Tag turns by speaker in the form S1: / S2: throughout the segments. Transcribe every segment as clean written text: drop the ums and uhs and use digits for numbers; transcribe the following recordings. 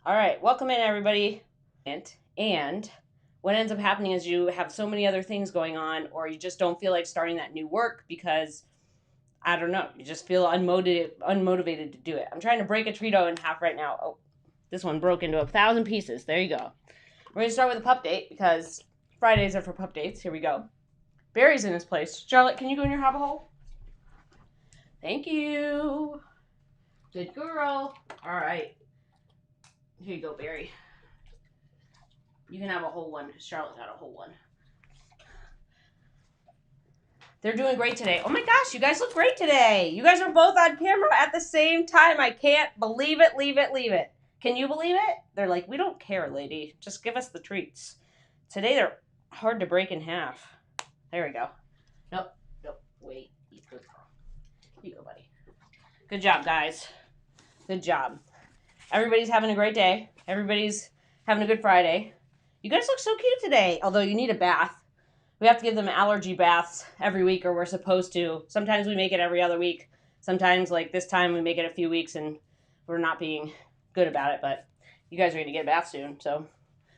S1: All right, welcome in everybody. And what ends up happening is you have so many other things going on, or you just don't feel like starting that new work because I don't know, you just feel unmotivated to do it. I'm trying to break a Trito in half right now. Oh, this one broke into 1,000 pieces. There you go. We're gonna start with a pup date because Fridays are for pup dates. Here we go. Barry's in his place. Charlotte, can you go in your hobble hole? Thank you. Good girl. All right. Here you go, Barry. You can have a whole one because Charlotte got a whole one. They're doing great today. Oh my gosh, you guys look great today. You guys are both on camera at the same time. I can't believe it, leave it. Can you believe it? They're like, we don't care, lady. Just give us the treats. Today they're hard to break in half. There we go. Nope, wait. You go, Here you go, buddy. Good job, guys. Good job. Everybody's having a great day. Everybody's having a good Friday. You guys look so cute today, although you need a bath. We have to give them allergy baths every week, or we're supposed to. Sometimes we make it every other week. Sometimes, like this time, we make it a few weeks and we're not being good about it, but you guys are going to get a bath soon, so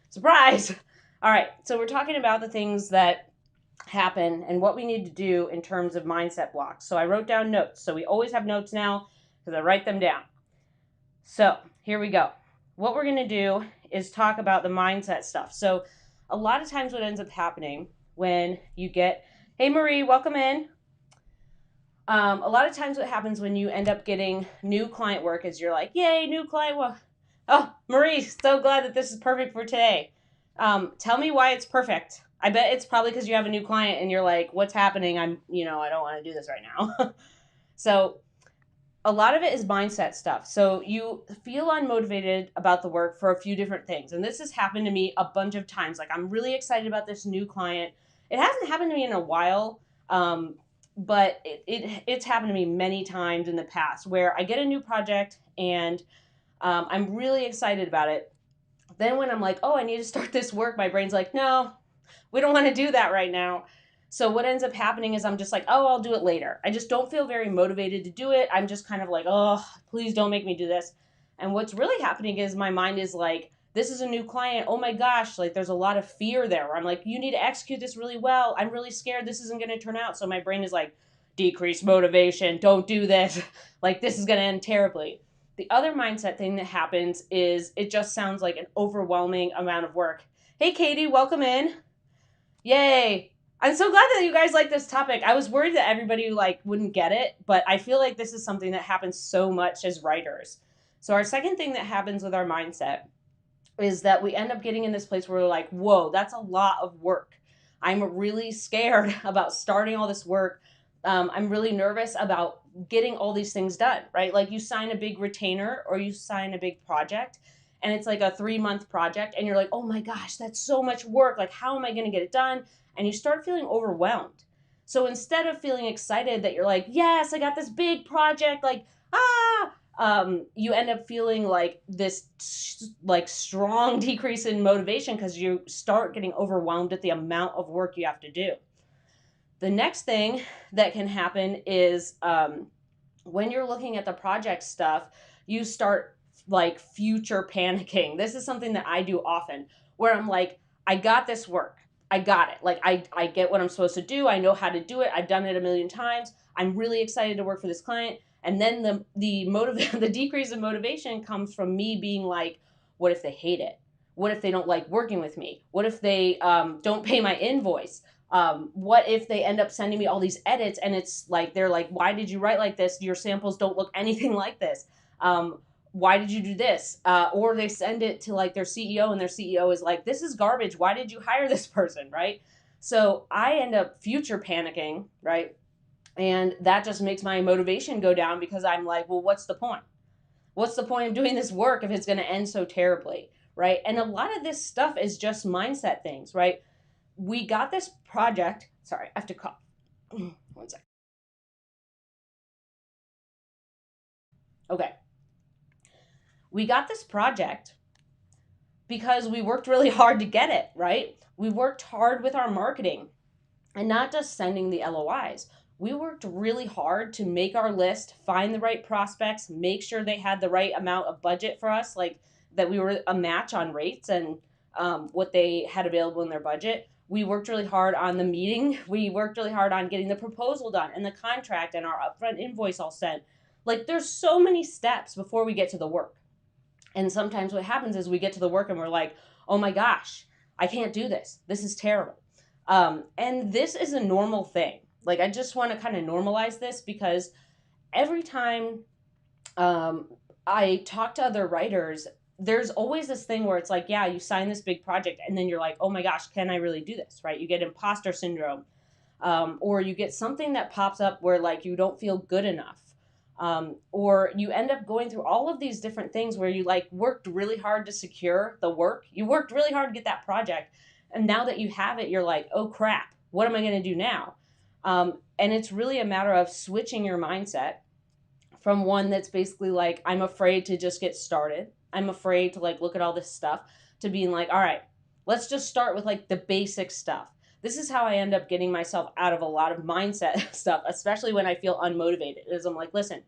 S1: surprise! All right, so we're talking about the things that happen and what we need to do in terms of mindset blocks. So I wrote down notes. So we always have notes now because I write them down. So here we go. What we're going to do is talk about the mindset stuff. So a lot of times what ends up happening when you get, hey Marie, welcome in. A lot of times what happens when you end up getting new client work is you're like, yay, new client work. Oh, Marie, so glad that this is perfect for today. Tell me why it's perfect. I bet it's probably because you have a new client and you're like, what's happening? I don't want to do this right now. So a lot of it is mindset stuff. So you feel unmotivated about the work for a few different things. And this has happened to me a bunch of times. Like, I'm really excited about this new client. It hasn't happened to me in a while, but it's happened to me many times in the past where I get a new project and I'm really excited about it. Then when I'm like, oh, I need to start this work, my brain's like, no, we don't want to do that right now. So what ends up happening is I'm just like, oh, I'll do it later. I just don't feel very motivated to do it. I'm just kind of like, oh, please don't make me do this. And what's really happening is my mind is like, this is a new client. Oh my gosh, like there's a lot of fear there where I'm like, you need to execute this really well. I'm really scared this isn't going to turn out. So my brain is like, decrease motivation. Don't do this. Like this is going to end terribly. The other mindset thing that happens is it just sounds like an overwhelming amount of work. Hey, Katie, welcome in. Yay. I'm so glad that you guys like this topic. I was worried that everybody wouldn't get it, but I feel like this is something that happens so much as writers. So our second thing that happens with our mindset is that we end up getting in this place where we're like, whoa, that's a lot of work. I'm really scared about starting all this work. I'm really nervous about getting all these things done, right? Like you sign a big retainer or you sign a big project and it's like a 3-month project and you're like, oh my gosh, that's so much work. Like, how am I going to get it done? And you start feeling overwhelmed. So instead of feeling excited that you're like, yes, I got this big project, like, you end up feeling like this strong decrease in motivation because you start getting overwhelmed at the amount of work you have to do. The next thing that can happen is when you're looking at the project stuff, you start like future panicking. This is something that I do often where I'm like, I got this work. I got it. Like I get what I'm supposed to do. I know how to do it. I've done it a million times. I'm really excited to work for this client. And then the decrease in motivation comes from me being like, what if they hate it? What if they don't like working with me? What if they don't pay my invoice? What if they end up sending me all these edits and it's like, they're like, why did you write like this? Your samples don't look anything like this. Why did you do this? Or they send it to like their CEO and their CEO is like, this is garbage. Why did you hire this person? Right? So I end up future panicking, right? And that just makes my motivation go down because I'm like, well, what's the point? What's the point of doing this work if it's going to end so terribly? Right? And a lot of this stuff is just mindset things, right? We got this project. Sorry, I have to cough. 1 second. Okay. We got this project because we worked really hard to get it, right? We worked hard with our marketing and not just sending the LOIs. We worked really hard to make our list, find the right prospects, make sure they had the right amount of budget for us. Like that we were a match on rates and what they had available in their budget. We worked really hard on the meeting. We worked really hard on getting the proposal done and the contract and our upfront invoice all sent. Like, there's so many steps before we get to the work. And sometimes what happens is we get to the work and we're like, oh my gosh, I can't do this. This is terrible. And this is a normal thing. Like, I just want to kind of normalize this, because every time I talk to other writers, there's always this thing where it's like, yeah, you sign this big project and then you're like, oh my gosh, can I really do this, right? You get imposter syndrome, or you get something that pops up where like you don't feel good enough. Or you end up going through all of these different things where you like worked really hard to secure the work. You worked really hard to get that project. And now that you have it, you're like, oh crap, what am I going to do now? And it's really a matter of switching your mindset from one that's basically like, I'm afraid to just get started. I'm afraid to like look at all this stuff, to being like, all right, let's just start with like the basic stuff. This is how I end up getting myself out of a lot of mindset stuff, especially when I feel unmotivated, is I'm like, listen,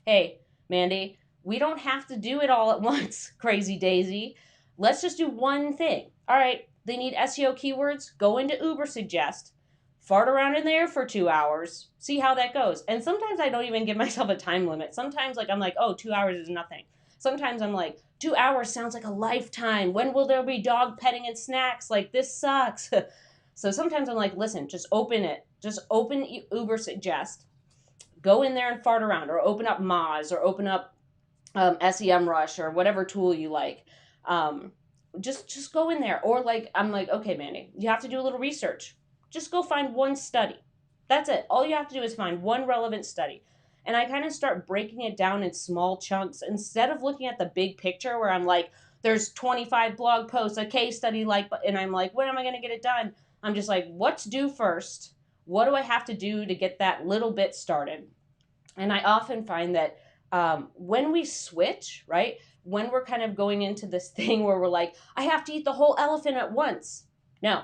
S1: hey, Mandy, we don't have to do it all at once, crazy daisy. Let's just do one thing. All right, they need SEO keywords. Go into Uber Suggest, fart around in there for 2 hours, see how that goes. And sometimes I don't even give myself a time limit. Sometimes like I'm like, oh, 2 hours is nothing. Sometimes I'm like, 2 hours sounds like a lifetime. When will there be dog petting and snacks? Like, this sucks. So sometimes I'm like, listen, just open it. Just open Uber Suggest. Go in there and fart around, or open up Moz, or open up SEMrush, or whatever tool you like. Just go in there. Or like, I'm like, okay, Mandy, you have to do a little research. Just go find one study. That's it. All you have to do is find one relevant study. And I kind of start breaking it down in small chunks instead of looking at the big picture where I'm like, there's 25 blog posts, a case study, like, and I'm like, when am I going to get it done? I'm just like, what's due first? What do I have to do to get that little bit started? And I often find that when we switch, right, when we're kind of going into this thing where we're like, I have to eat the whole elephant at once. No,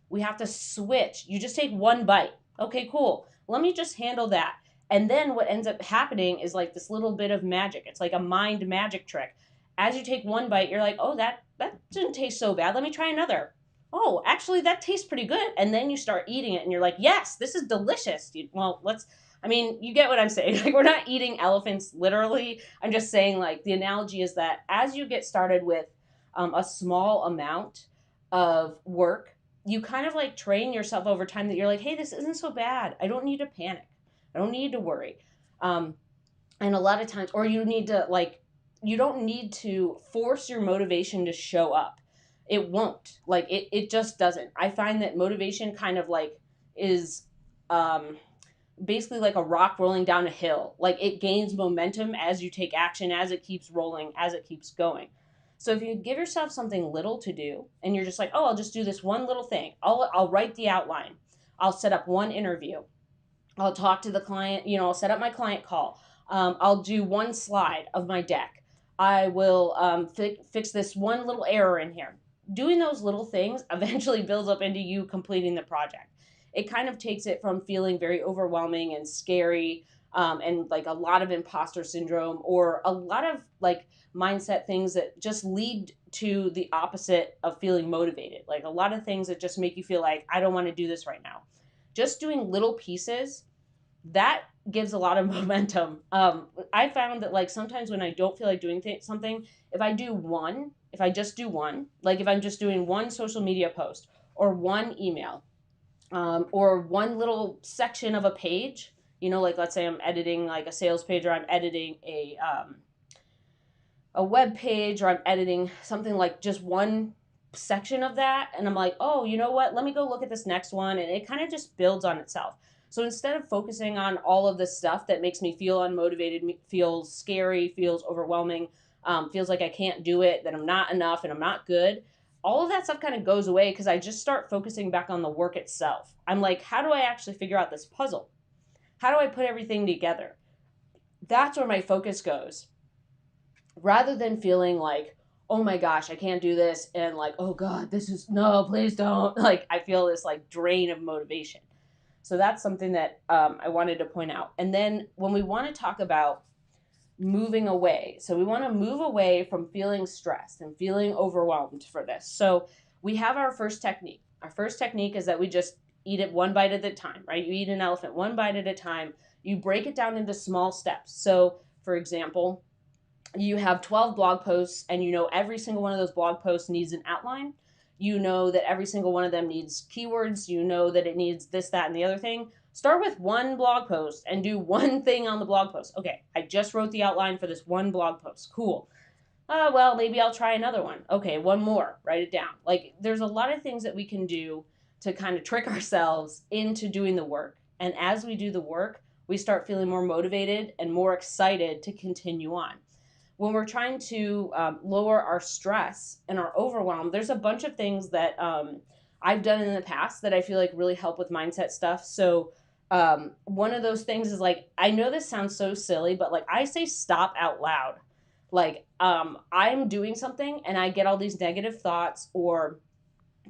S1: we have to switch. You just take one bite. Okay, cool. Let me just handle that. And then what ends up happening is like this little bit of magic. It's like a mind magic trick. As you take one bite, you're like, oh, that didn't taste so bad. Let me try another. Oh, actually, that tastes pretty good. And then you start eating it and you're like, yes, this is delicious. You get what I'm saying. Like, we're not eating elephants literally. I'm just saying, like, the analogy is that as you get started with a small amount of work, you kind of like train yourself over time that you're like, hey, this isn't so bad. I don't need to panic. I don't need to worry. And a lot of times, or you need to like, you don't need to force your motivation to show up. It won't. Like, it just doesn't. I find that motivation kind of like is basically like a rock rolling down a hill. Like, it gains momentum as you take action, as it keeps rolling, as it keeps going. So if you give yourself something little to do and you're just like, oh, I'll just do this one little thing. I'll write the outline. I'll set up one interview. I'll talk to the client, I'll set up my client call. I'll do one slide of my deck. I will fix this one little error in here. Doing those little things eventually builds up into you completing the project. It kind of takes it from feeling very overwhelming and scary, and like a lot of imposter syndrome, or a lot of like mindset things that just lead to the opposite of feeling motivated. Like a lot of things that just make you feel like, I don't want to do this right now. Just doing little pieces, that gives a lot of momentum. I found that like sometimes when I don't feel like doing something, if I just do one, like if I'm just doing one social media post or one email, or one little section of a page, like let's say I'm editing like a sales page, or I'm editing a web page, or I'm editing something like just one section of that. And I'm like, oh, you know what? Let me go look at this next one. And it kind of just builds on itself. So instead of focusing on all of the stuff that makes me feel unmotivated, feels scary, feels overwhelming, feels like I can't do it, that I'm not enough and I'm not good, all of that stuff kind of goes away because I just start focusing back on the work itself. I'm like, how do I actually figure out this puzzle? How do I put everything together? That's where my focus goes. Rather than feeling like, oh my gosh, I can't do this, and like, oh God, no, please don't. Like, I feel this like drain of motivation. So that's something that I wanted to point out. And then when we want to talk about moving away. So we want to move away from feeling stressed and feeling overwhelmed for this. So we have our first technique. Our first technique is that we just eat it one bite at a time, right? You eat an elephant one bite at a time. You break it down into small steps. So, for example, you have 12 blog posts and you know every single one of those blog posts needs an outline. You know that every single one of them needs keywords. You know that it needs this, that, and the other thing. Start with one blog post and do one thing on the blog post. Okay, I just wrote the outline for this one blog post. Cool. Well, maybe I'll try another one. Okay, one more. Write it down. Like, there's a lot of things that we can do to kind of trick ourselves into doing the work. And as we do the work, we start feeling more motivated and more excited to continue on. When we're trying to lower our stress and our overwhelm, there's a bunch of things that I've done in the past that I feel like really help with mindset stuff. So one of those things is like, I know this sounds so silly, but like I say stop out loud. Like I'm doing something and I get all these negative thoughts, or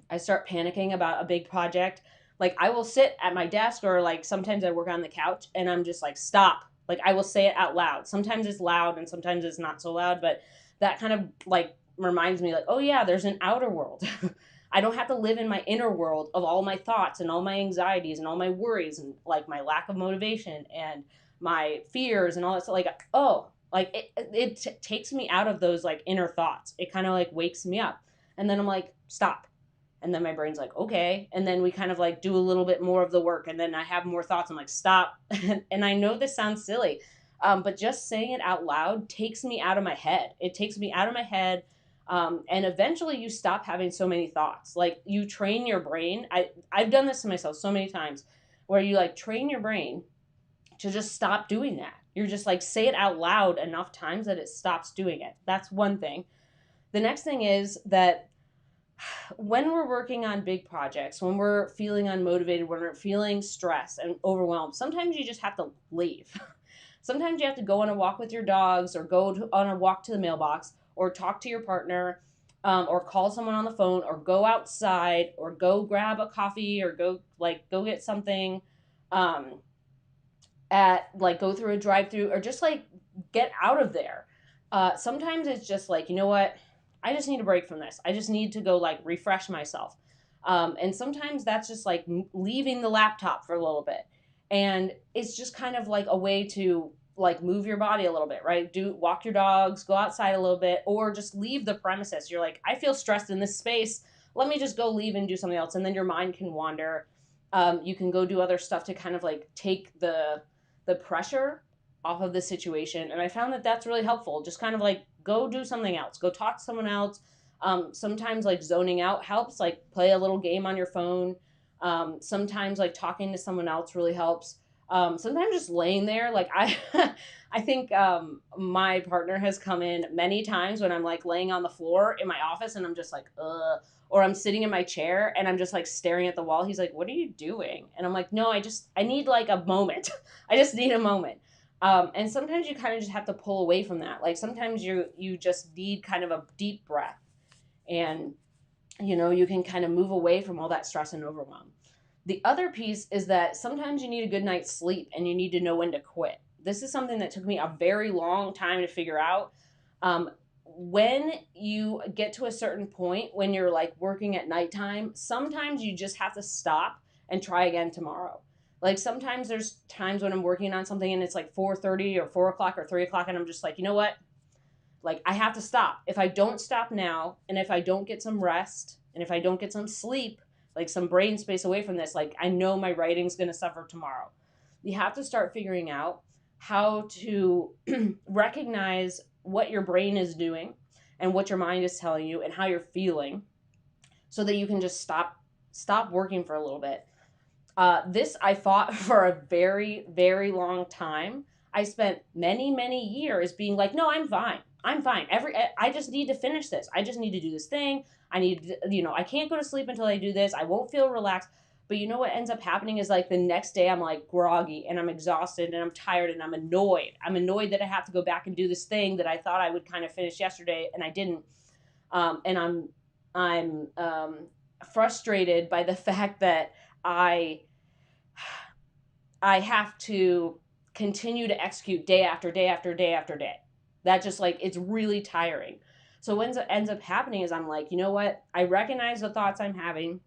S1: I start panicking about a big project. Like I will sit at my desk, or like sometimes I work on the couch and I'm just like, stop. Like I will say it out loud. Sometimes it's loud and sometimes it's not so loud, but that kind of like reminds me like, oh yeah, there's an outer world. I don't have to live in my inner world of all my thoughts and all my anxieties and all my worries and like my lack of motivation and my fears and all that stuff. Like, oh, like it takes me out of those like inner thoughts. It kind of like wakes me up. And then I'm like, stop. And then my brain's like, okay. And then we kind of like do a little bit more of the work. And then I have more thoughts. I'm like, stop. And I know this sounds silly, but just saying it out loud takes me out of my head. It takes me out of my head. And eventually you stop having so many thoughts. Like you train your brain. I've done this to myself so many times where you like train your brain to just stop doing that. You're just like, say it out loud enough times that it stops doing it. That's one thing. The next thing is that when we're working on big projects, when we're feeling unmotivated, when we're feeling stressed and overwhelmed, sometimes you just have to leave. Sometimes you have to go on a walk with your dogs, or on a walk to the mailbox, or talk to your partner, or call someone on the phone, or go outside, or go grab a coffee, or go get something, go through a drive-through, or just like get out of there. Sometimes it's just like, you know what? I just need a break from this. I just need to go like refresh myself. And sometimes that's just like leaving the laptop for a little bit. And it's just kind of like a way to like move your body a little bit, right? Walk your dogs, go outside a little bit, or just leave the premises. You're like, I feel stressed in this space. Let me just go leave and do something else. And then your mind can wander. You can go do other stuff to kind of like take the pressure off of the situation. And I found that that's really helpful. Just kind of like go do something else, go talk to someone else. Sometimes like zoning out helps, like play a little game on your phone. Sometimes like talking to someone else really helps. Sometimes just laying there, like I think my partner has come in many times when I'm like laying on the floor in my office and I'm just like, ugh. Or I'm sitting in my chair and I'm just like staring at the wall. He's like, what are you doing? And I'm like, no, I need like a moment. I just need a moment. And sometimes you kind of just have to pull away from that. Like sometimes you just need kind of a deep breath, and you can kind of move away from all that stress and overwhelm. The other piece is that sometimes you need a good night's sleep and you need to know when to quit. This is something that took me a very long time to figure out. When you get to a certain point when you're like working at nighttime, sometimes you just have to stop and try again tomorrow. Like sometimes there's times when I'm working on something and it's like 4:30 or 4 o'clock or 3 o'clock and I'm just like, you know what? Like I have to stop. If I don't stop now, and if I don't get some rest, and if I don't get some sleep, like some brain space away from this, like I know my writing's going to suffer tomorrow. You have to start figuring out how to recognize what your brain is doing and what your mind is telling you and how you're feeling, so that you can just stop working for a little bit. This I fought for a very, very long time. I spent many, many years being like, no, I'm fine. I'm fine. I just need to finish this. I just need to do this thing. I can't go to sleep until I do this. I won't feel relaxed. But you know what ends up happening is like the next day I'm like groggy and I'm exhausted and I'm tired and I'm annoyed. I'm annoyed that I have to go back and do this thing that I thought I would kind of finish yesterday and I didn't. And I'm frustrated by the fact that I have to continue to execute day after day after day after day. That just like, it's really tiring. So what ends up happening is I'm like, you know what? I recognize the thoughts I'm having.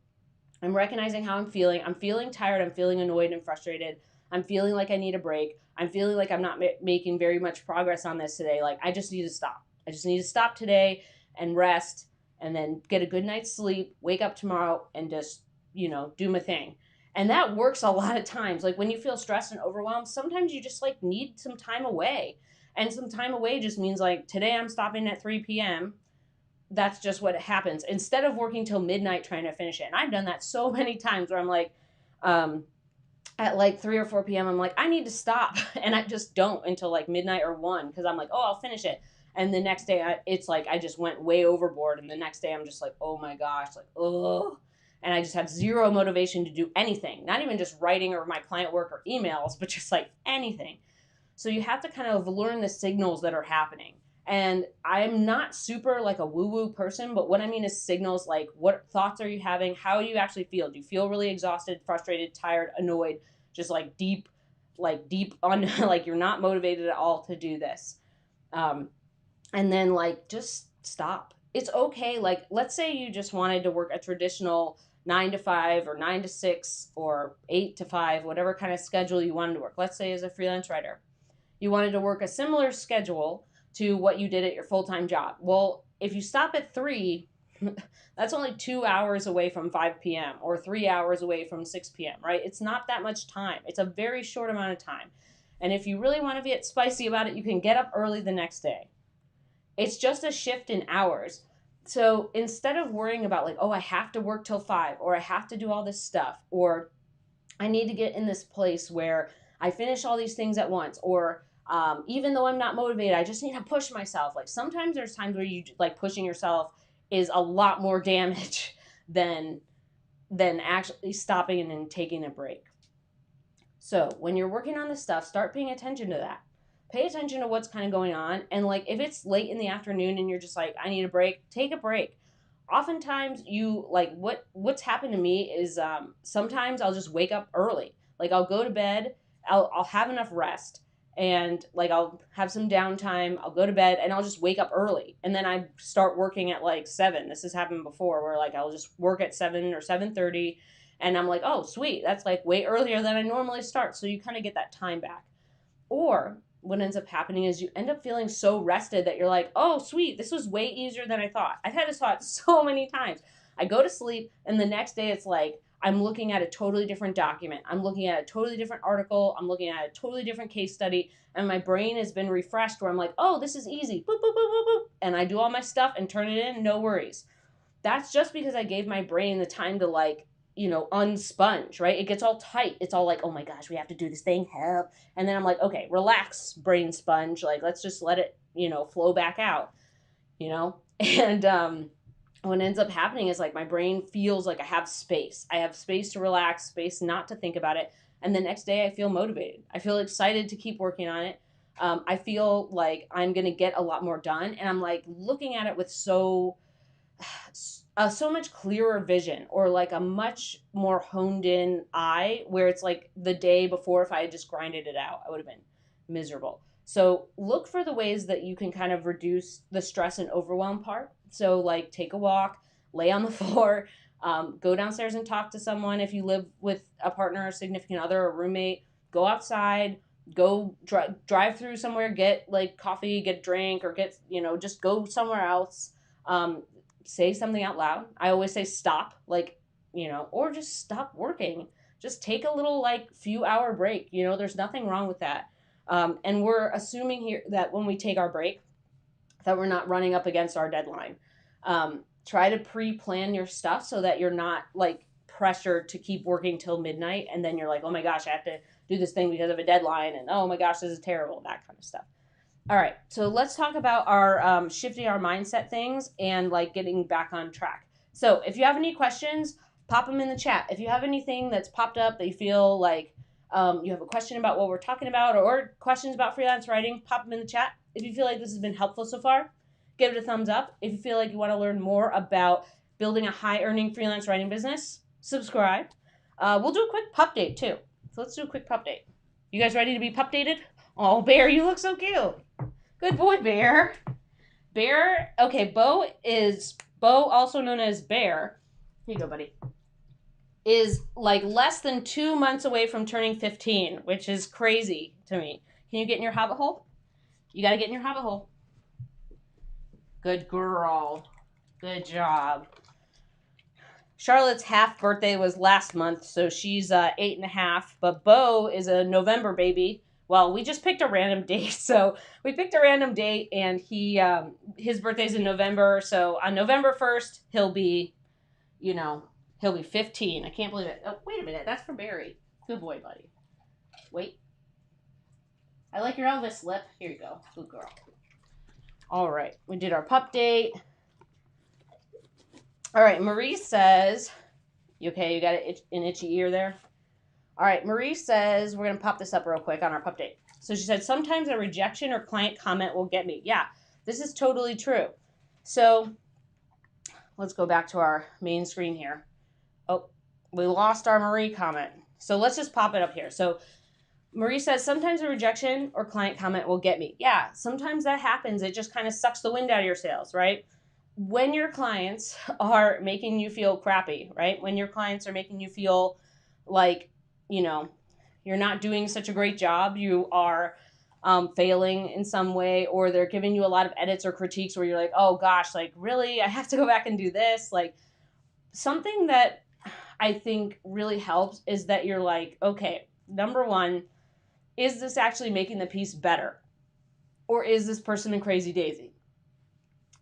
S1: I'm recognizing how I'm feeling. I'm feeling tired. I'm feeling annoyed and frustrated. I'm feeling like I need a break. I'm feeling like I'm not making very much progress on this today. Like, I just need to stop. I just need to stop today and rest and then get a good night's sleep, wake up tomorrow and just, do my thing. And that works a lot of times. Like when you feel stressed and overwhelmed, sometimes you just like need some time away. And some time away just means like today I'm stopping at 3 p.m. That's just what happens. Instead of working till midnight trying to finish it. And I've done that so many times where I'm like, at like 3 or 4 p.m., I'm like, I need to stop. And I just don't until like midnight or 1 because I'm like, oh, I'll finish it. And the next day, it's like I just went way overboard. And the next day, I'm just like, oh my gosh, like, oh. And I just have zero motivation to do anything, not even just writing or my client work or emails, but just like anything. So you have to kind of learn the signals that are happening. And I'm not super like a woo-woo person, but what I mean is signals like what thoughts are you having? How do you actually feel? Do you feel really exhausted, frustrated, tired, annoyed, just like deep on like you're not motivated at all to do this? And then like just stop. It's okay. Like let's say you just wanted to work a traditional 9 to 5 or 9 to 6 or 8 to 5, whatever kind of schedule you wanted to work. Let's say as a freelance writer, you wanted to work a similar schedule to what you did at your full-time job. Well, if you stop at 3, that's only 2 hours away from 5 p.m. or 3 hours away from 6 p.m., right? It's not that much time. It's a very short amount of time. And if you really want to get spicy about it, you can get up early the next day. It's just a shift in hours. So instead of worrying about like, oh, I have to work till 5 or I have to do all this stuff or I need to get in this place where I finish all these things at once or even though I'm not motivated, I just need to push myself. Like sometimes there's times where you like pushing yourself is a lot more damage than actually stopping and then taking a break. So when you're working on this stuff, start paying attention to that. Pay attention to what's kind of going on. And like if it's late in the afternoon and you're just like, I need a break, take a break. Oftentimes you like what's happened to me is sometimes I'll just wake up early. Like I'll go to bed, I'll have enough rest and like I'll have some downtime, I'll go to bed and I'll just wake up early and then I start working at like 7. This has happened before where like I'll just work at 7 or 7:30 and I'm like, oh sweet, that's like way earlier than I normally start. So you kind of get that time back. Or what ends up happening is you end up feeling so rested that you're like, oh sweet, this was way easier than I thought. I've had this thought so many times. I go to sleep and the next day it's like I'm looking at a totally different document. I'm looking at a totally different article. I'm looking at a totally different case study. And my brain has been refreshed where I'm like, oh, this is easy. Boop, boop, boop, boop, boop. And I do all my stuff and turn it in, no worries. That's just because I gave my brain the time to like, unsponge, right? It gets all tight. It's all like, oh my gosh, we have to do this thing, help. And then I'm like, okay, relax, brain sponge. Like, let's just let it, flow back out, And what ends up happening is like my brain feels like I have space. I have space to relax, space not to think about it. And the next day I feel motivated. I feel excited to keep working on it. I feel like I'm going to get a lot more done. And I'm like looking at it with so much clearer vision or like a much more honed in eye where it's like the day before if I had just grinded it out, I would have been miserable. So look for the ways that you can kind of reduce the stress and overwhelm part. So like take a walk, lay on the floor, go downstairs and talk to someone. If you live with a partner, a significant other, or roommate, go outside, go drive through somewhere, get like coffee, get a drink, or get, just go somewhere else. Say something out loud. I always say stop, like, or just stop working. Just take a little like few hour break. There's nothing wrong with that. And we're assuming here that when we take our break, that we're not running up against our deadline. Try to pre-plan your stuff so that you're not like pressured to keep working till midnight. And then you're like, oh my gosh, I have to do this thing because of a deadline. And oh my gosh, this is terrible, that kind of stuff. All right, so let's talk about our shifting our mindset things and like getting back on track. So if you have any questions, pop them in the chat. If you have anything that's popped up that you feel like you have a question about what we're talking about or questions about freelance writing, pop them in the chat. If you feel like this has been helpful so far, give it a thumbs up. If you feel like you want to learn more about building a high-earning freelance writing business, subscribe. We'll do a quick pup date too. So let's do a quick pup date. You guys ready to be pup dated? Oh, Bear, you look so cute. Good boy, Bear. Bear, okay, Bo, also known as Bear. Here you go, buddy. Is like less than 2 months away from turning 15, which is crazy to me. Can you get in your hobbit hole? You got to get in your hobbit hole. Good girl. Good job. Charlotte's half birthday was last month, so she's 8.5. But Bo is a November baby. Well, we just picked a random date, so we picked a random date, and his birthday's in November. So on November 1st, he'll be 15. I can't believe it. Oh, wait a minute, that's for Barry. Good boy, buddy. Wait. I like your Elvis lip. Here you go. Good girl. All right, we did our pup date. All right, Marie says, you okay? You got an itchy ear there? All right, Marie says, we're going to pop this up real quick on our pup date. So she said, sometimes a rejection or client comment will get me. Yeah, this is totally true. So let's go back to our main screen here. Oh, we lost our Marie comment. So let's just pop it up here. So Marie says, sometimes a rejection or client comment will get me. Yeah, sometimes that happens. It just kind of sucks the wind out of your sails, right? When your clients are making you feel crappy, right? When your clients are making you feel like, you're not doing such a great job, you are failing in some way, or they're giving you a lot of edits or critiques where you're like, oh gosh, like really, I have to go back and do this. Like, something that I think really helps is that you're like, okay, number one, is this actually making the piece better? Or is this person a crazy daisy?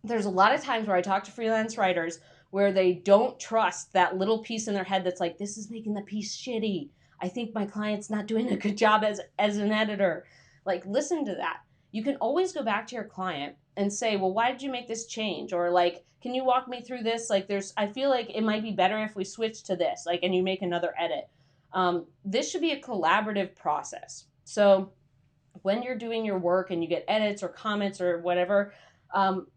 S1: There's a lot of times where I talk to freelance writers where they don't trust that little piece in their head that's like, this is making the piece shitty. I think my client's not doing a good job as an editor. Like, listen to that. You can always go back to your client and say, well, why did you make this change? Or like, can you walk me through this? Like, I feel like it might be better if we switch to this, like, and you make another edit. This should be a collaborative process. So when you're doing your work and you get edits or comments or whatever,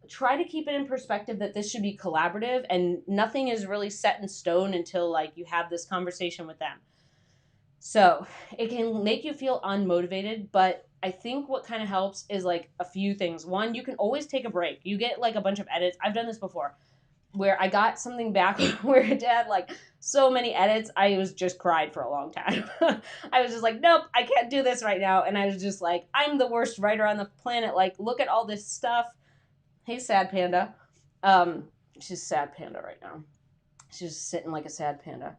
S1: try to keep it in perspective that this should be collaborative and nothing is really set in stone until like you have this conversation with them. So it can make you feel unmotivated, but I think what kind of helps is like a few things. One, you can always take a break. You get like a bunch of edits. I've done this before where I got something back where it had like so many edits, I was just cried for a long time. I was just like, nope, I can't do this right now. And I was just like, I'm the worst writer on the planet. Like, look at all this stuff. Hey, sad panda. She's a sad panda right now. She's just sitting like a sad panda.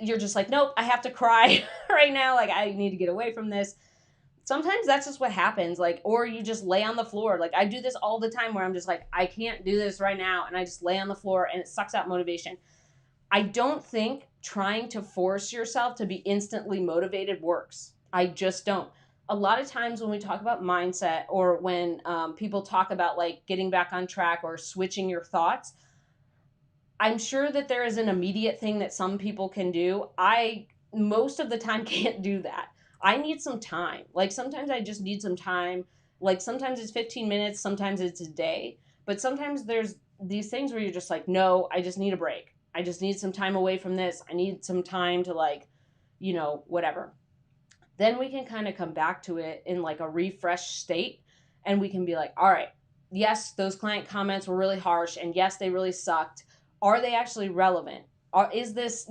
S1: You're just like, nope, I have to cry right now. Like, I need to get away from this. Sometimes that's just what happens. Like, or you just lay on the floor. Like, I do this all the time where I'm just like, I can't do this right now. And I just lay on the floor and it sucks out motivation. I don't think trying to force yourself to be instantly motivated works. I just don't. A lot of times when we talk about mindset or when people talk about like getting back on track or switching your thoughts, I'm sure that there is an immediate thing that some people can do. I most of the time can't do that. I need some time. Like sometimes I just need some time. Like sometimes it's 15 minutes, sometimes it's a day. But sometimes there's these things where you're just like, no, I just need a break. I just need some time away from this. I need some time to like, whatever. Then we can kind of come back to it in like a refreshed state and we can be like, all right, yes, those client comments were really harsh and yes, they really sucked. Are they actually relevant? Is this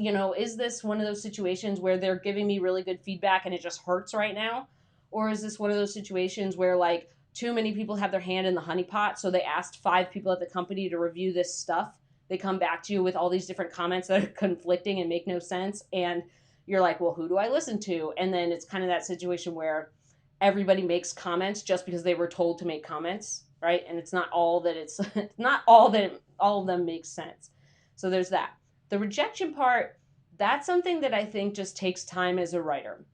S1: one of those situations where they're giving me really good feedback and it just hurts right now? Or is this one of those situations where like too many people have their hand in the honeypot, so they asked 5 people at the company to review this stuff. They come back to you with all these different comments that are conflicting and make no sense, and you're like, well, who do I listen to? And then it's kind of that situation where everybody makes comments just because they were told to make comments, right? And it's not all that it's not all that all of them make sense. So there's that. The rejection part, that's something that I think just takes time as a writer.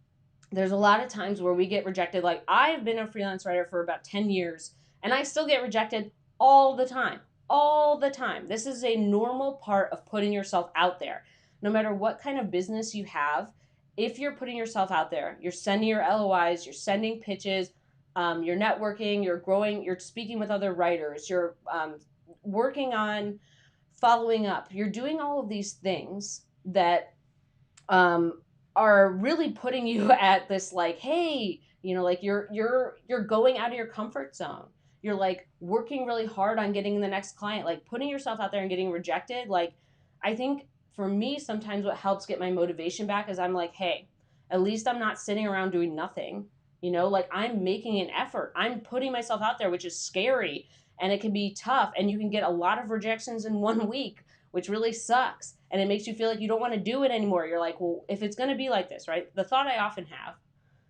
S1: There's a lot of times where we get rejected. Like, I've been a freelance writer for about 10 years and I still get rejected all the time. All the time. This is a normal part of putting yourself out there. No matter what kind of business you have, if you're putting yourself out there, you're sending your LOIs, you're sending pitches, you're networking, you're growing, you're speaking with other writers, you're working on following up. You're doing all of these things that are really putting you at this like, hey, you know, like you're going out of your comfort zone. You're like working really hard on getting the next client, like putting yourself out there and getting rejected. Like, I think for me, sometimes what helps get my motivation back is I'm like, hey, at least I'm not sitting around doing nothing. You know, like I'm making an effort. I'm putting myself out there, which is scary and it can be tough. And you can get a lot of rejections in 1 week, which really sucks. And it makes you feel like you don't want to do it anymore. You're like, well, if it's going to be like this, right? The thought I often have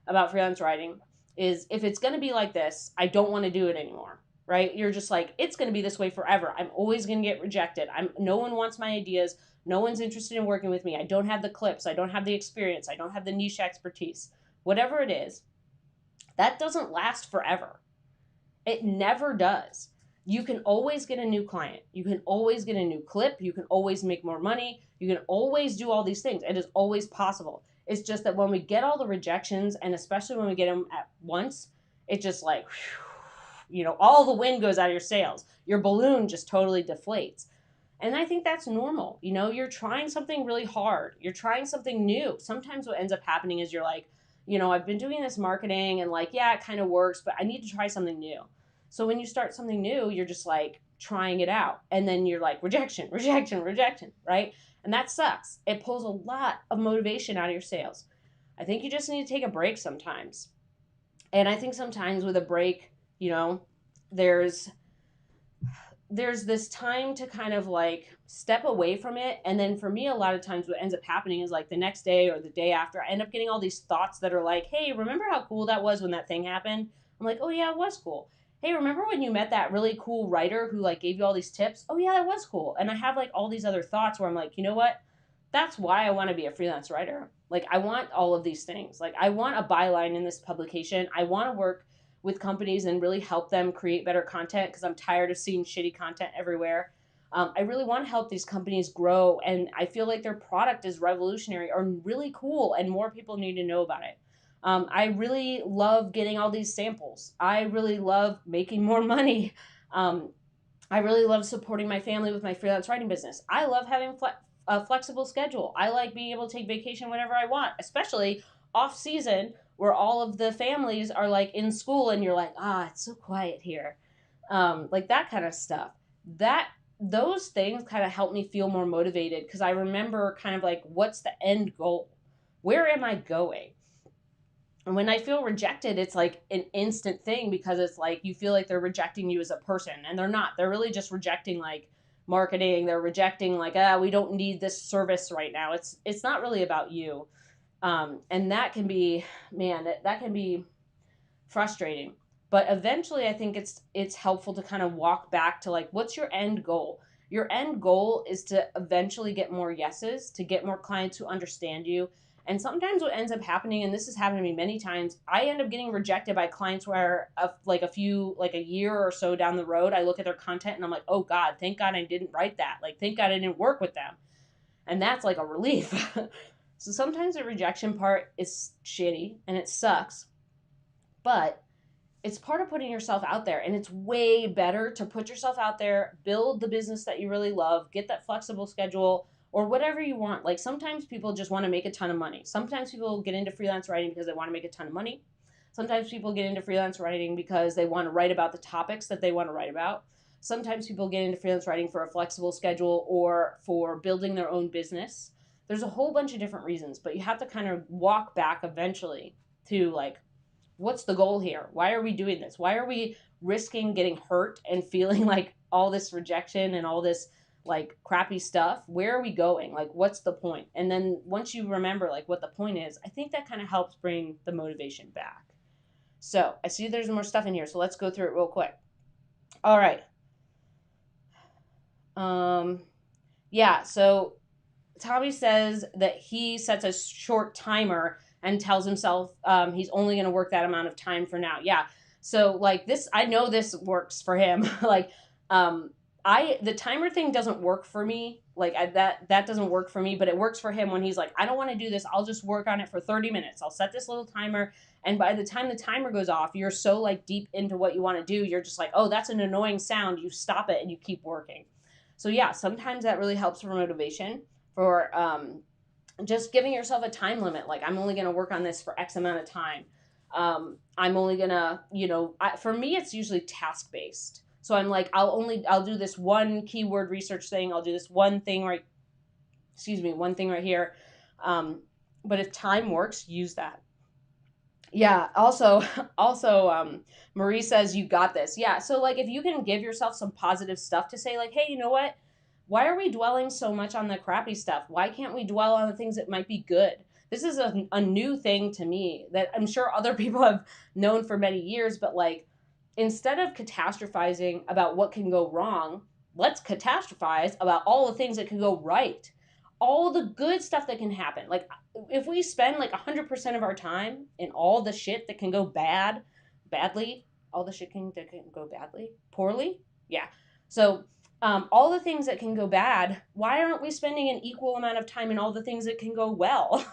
S1: about freelance writing is if it's going to be like this, I don't want to do it anymore, right? You're just like, it's going to be this way forever. I'm always going to get rejected. No one wants my ideas. No one's interested in working with me. I don't have the clips. I don't have the experience. I don't have the niche expertise. Whatever it is, that doesn't last forever. It never does. You can always get a new client. You can always get a new clip. You can always make more money. You can always do all these things. It is always possible. It's just that when we get all the rejections, and especially when we get them at once, it just like, you know, all the wind goes out of your sails. Your balloon just totally deflates. And I think that's normal. You know, you're trying something really hard. You're trying something new. Sometimes what ends up happening is you're like, you know, I've been doing this marketing and like, yeah, it kind of works, but I need to try something new. So when you start something new, you're just like trying it out. And then you're like, rejection, rejection, rejection, right? And that sucks. It pulls a lot of motivation out of your sales. I think you just need to take a break sometimes. And I think sometimes with a break, you know, there's this time to kind of like step away from it. And then for me, a lot of times what ends up happening is like the next day or the day after, I end up getting all these thoughts that are like, hey, remember how cool that was when that thing happened? I'm like, oh yeah, it was cool. Hey, remember when you met that really cool writer who like gave you all these tips? Oh yeah, that was cool. And I have like all these other thoughts where I'm like, you know what? That's why I want to be a freelance writer. Like I want all of these things. Like I want a byline in this publication. I want to work with companies and really help them create better content because I'm tired of seeing shitty content everywhere. I really want to help these companies grow, and I feel like their product is revolutionary or really cool, and more people need to know about it. I really love getting all these samples. I really love making more money. I really love supporting my family with my freelance writing business. I love having a flexible schedule. I like being able to take vacation whenever I want, especially off season where all of the families are like in school and you're like, it's so quiet here. Like that kind of stuff. Those things kind of help me feel more motivated because I remember kind of like, what's the end goal? Where am I going? And when I feel rejected, it's like an instant thing because it's like you feel like they're rejecting you as a person, and they're not. They're really just rejecting like marketing. They're rejecting like, we don't need this service right now. It's not really about you. And that can be, man, that can be frustrating. But eventually I think it's helpful to kind of walk back to like, what's your end goal? Your end goal is to eventually get more yeses, to get more clients who understand you. And sometimes what ends up happening, and this has happened to me many times, I end up getting rejected by clients where like a year or so down the road, I look at their content and I'm like, oh God, thank God I didn't write that. Like, thank God I didn't work with them. And that's like a relief. So sometimes the rejection part is shitty and it sucks, but it's part of putting yourself out there, and it's way better to put yourself out there, build the business that you really love, get that flexible schedule or whatever you want. Like sometimes people just want to make a ton of money. Sometimes people get into freelance writing because they want to make a ton of money. Sometimes people get into freelance writing because they want to write about the topics that they want to write about. Sometimes people get into freelance writing for a flexible schedule or for building their own business. There's a whole bunch of different reasons, but you have to kind of walk back eventually to like, what's the goal here? Why are we doing this? Why are we risking getting hurt and feeling like all this rejection and all this like crappy stuff? Where are we going? Like, what's the point? And then once you remember like what the point is, I think that kind of helps bring the motivation back. So I see there's more stuff in here, so let's go through it real quick. All right. Yeah, so Tommy says that he sets a short timer and tells himself he's only going to work that amount of time for now. Yeah. So like this, I know this works for him. Like, the timer thing doesn't work for me. Like that doesn't work for me, but it works for him when he's like, I don't want to do this. I'll just work on it for 30 minutes. I'll set this little timer. And by the time the timer goes off, you're so like deep into what you want to do. You're just like, oh, that's an annoying sound. You stop it and you keep working. So yeah, sometimes that really helps for motivation, for just giving yourself a time limit. Like, I'm only going to work on this for X amount of time. I'm only going to, for me, it's usually task based. So I'm like, I'll do this one keyword research thing. I'll do this one thing right here. But if time works, use that. Yeah. Also, Marie says you got this. Yeah. So like, if you can give yourself some positive stuff to say, like, hey, you know what? Why are we dwelling so much on the crappy stuff? Why can't we dwell on the things that might be good? This is a new thing to me that I'm sure other people have known for many years, but like, instead of catastrophizing about what can go wrong, let's catastrophize about all the things that can go right. All the good stuff that can happen. Like, if we spend like 100% of our time in all the shit that can go badly, all the shit that can go badly, poorly. Yeah. So, all the things that can go bad, why aren't we spending an equal amount of time in all the things that can go well?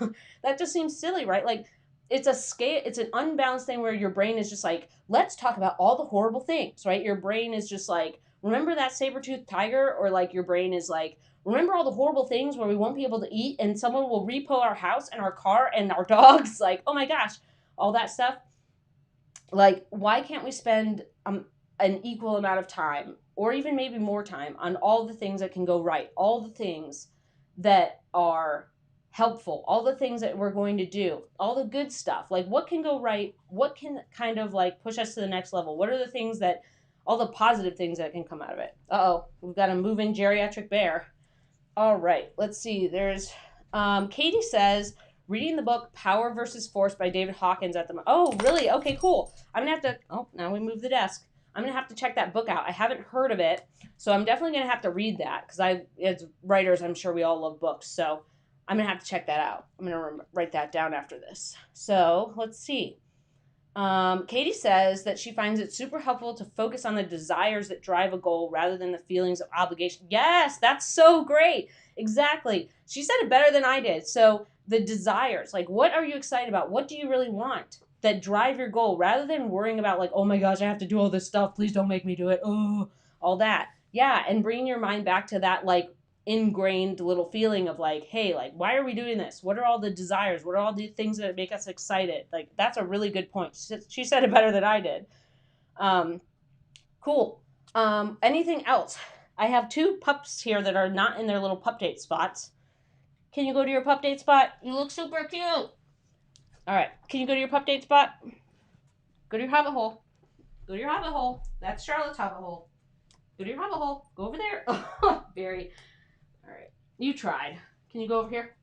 S1: That just seems silly, right? Like, it's an unbalanced thing where your brain is just like, let's talk about all the horrible things, right? Your brain is just like, remember that saber-toothed tiger? Or like, your brain is like, remember all the horrible things where we won't be able to eat and someone will repo our house and our car and our dogs? Like, oh my gosh, all that stuff. Like, why can't we spend an equal amount of time, or even maybe more time, on all the things that can go right, all the things that are helpful, all the things that we're going to do, all the good stuff? Like, what can go right? What can kind of like push us to the next level? What are the things that, all the positive things that can come out of it? Uh-oh, we've got a moving geriatric bear. All right, let's see. There's Katie says, reading the book Power versus Force by David Hawkins at the moment. Oh, really? Okay, cool. I'm going to have to, now we move the desk. I'm going to have to check that book out. I haven't heard of it, so I'm definitely going to have to read that, because as writers, I'm sure we all love books, so I'm going to have to check that out. I'm going to write that down after this. So let's see. Katie says that she finds it super helpful to focus on the desires that drive a goal rather than the feelings of obligation. Yes, that's so great. Exactly. She said it better than I did. So the desires, like, what are you excited about? What do you really want that drive your goal, rather than worrying about like, oh my gosh, I have to do all this stuff. Please don't make me do it. Oh, all that. Yeah. And bringing your mind back to that, like, ingrained little feeling of like, hey, like, why are we doing this? What are all the desires? What are all the things that make us excited? Like, that's a really good point. She said it better than I did. Cool. Anything else? I have 2 pups here that are not in their little pup date spots. Can you go to your pup date spot? You look super cute. All right. Can you go to your pup date spot? Go to your hobbit hole. Go to your hobbit hole. That's Charlotte's hobbit hole. Go to your hobbit hole. Go over there. Very. All right. You tried. Can you go over here?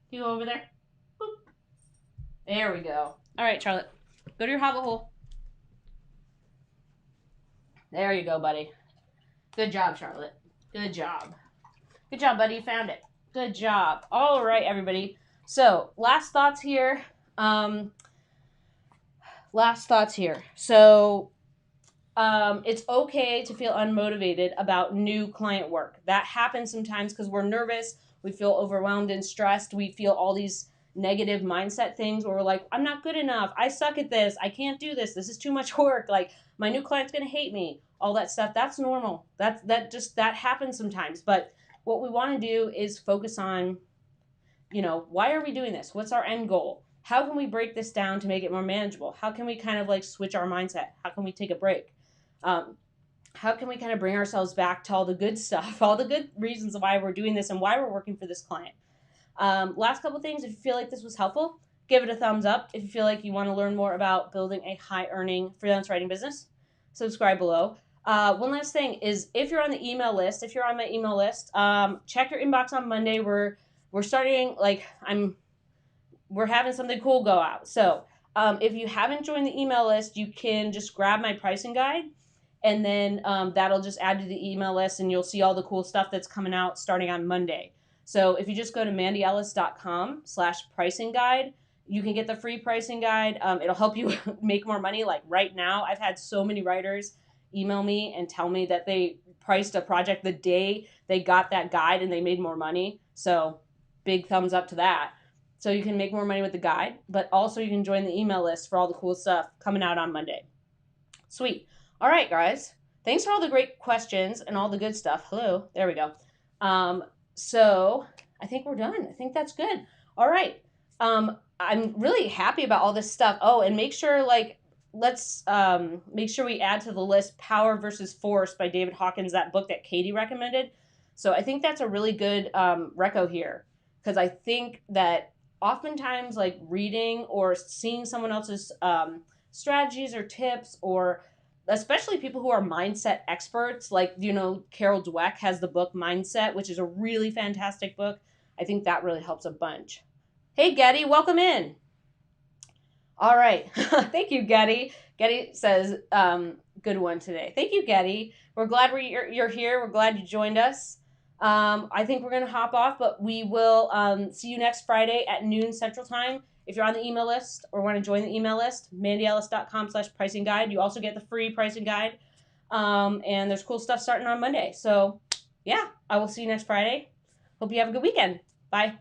S1: Can you go over there? Boop. There we go. All right, Charlotte. Go to your hobbit hole. There you go, buddy. Good job, Charlotte. Good job. Good job, buddy. You found it. Good job. All right, everybody. So, last thoughts here. So, it's okay to feel unmotivated about new client work. That happens sometimes because we're nervous. We feel overwhelmed and stressed. We feel all these negative mindset things where we're like, I'm not good enough. I suck at this. I can't do this. This is too much work. Like, my new client's going to hate me. All that stuff. That's normal. That happens sometimes. But what we want to do is focus on, why are we doing this? What's our end goal? How can we break this down to make it more manageable? How can we kind of like switch our mindset? How can we take a break? How can we kind of bring ourselves back to all the good stuff, all the good reasons why we're doing this and why we're working for this client? Last couple things, if you feel like this was helpful, give it a thumbs up. If you feel like you want to learn more about building a high-earning freelance writing business, subscribe below. One last thing is, if you're on the email list, if you're on my email list, check your inbox on Monday. We're starting, like, we're having something cool go out. So if you haven't joined the email list, you can just grab my pricing guide, and then that'll just add to the email list, and you'll see all the cool stuff that's coming out starting on Monday. So if you just go to mandyellis.com/pricing guide, you can get the free pricing guide. It'll help you make more money. Like, right now, I've had so many writers email me and tell me that they priced a project the day they got that guide and they made more money. So big thumbs up to that. So you can make more money with the guide, but also you can join the email list for all the cool stuff coming out on Monday. Sweet. All right, guys. Thanks for all the great questions and all the good stuff. Hello. There we go. So I think we're done. I think that's good. All right. I'm really happy about all this stuff. Oh, and make sure let's make sure we add to the list Power versus Force by David Hawkins, that book that Katie recommended. So I think that's a really good reco here, because I think that oftentimes like reading or seeing someone else's strategies or tips, or especially people who are mindset experts, like, Carol Dweck has the book Mindset, which is a really fantastic book. I think that really helps a bunch. Hey, Getty, welcome in. All right. Thank you, Getty. Getty says, good one today. Thank you, Getty. We're glad you're here. We're glad you joined us. I think we're going to hop off, but we will see you next Friday at noon Central Time. If you're on the email list or want to join the email list, mandyellis.com/pricing guide. You also get the free pricing guide. And there's cool stuff starting on Monday. So, yeah, I will see you next Friday. Hope you have a good weekend. Bye.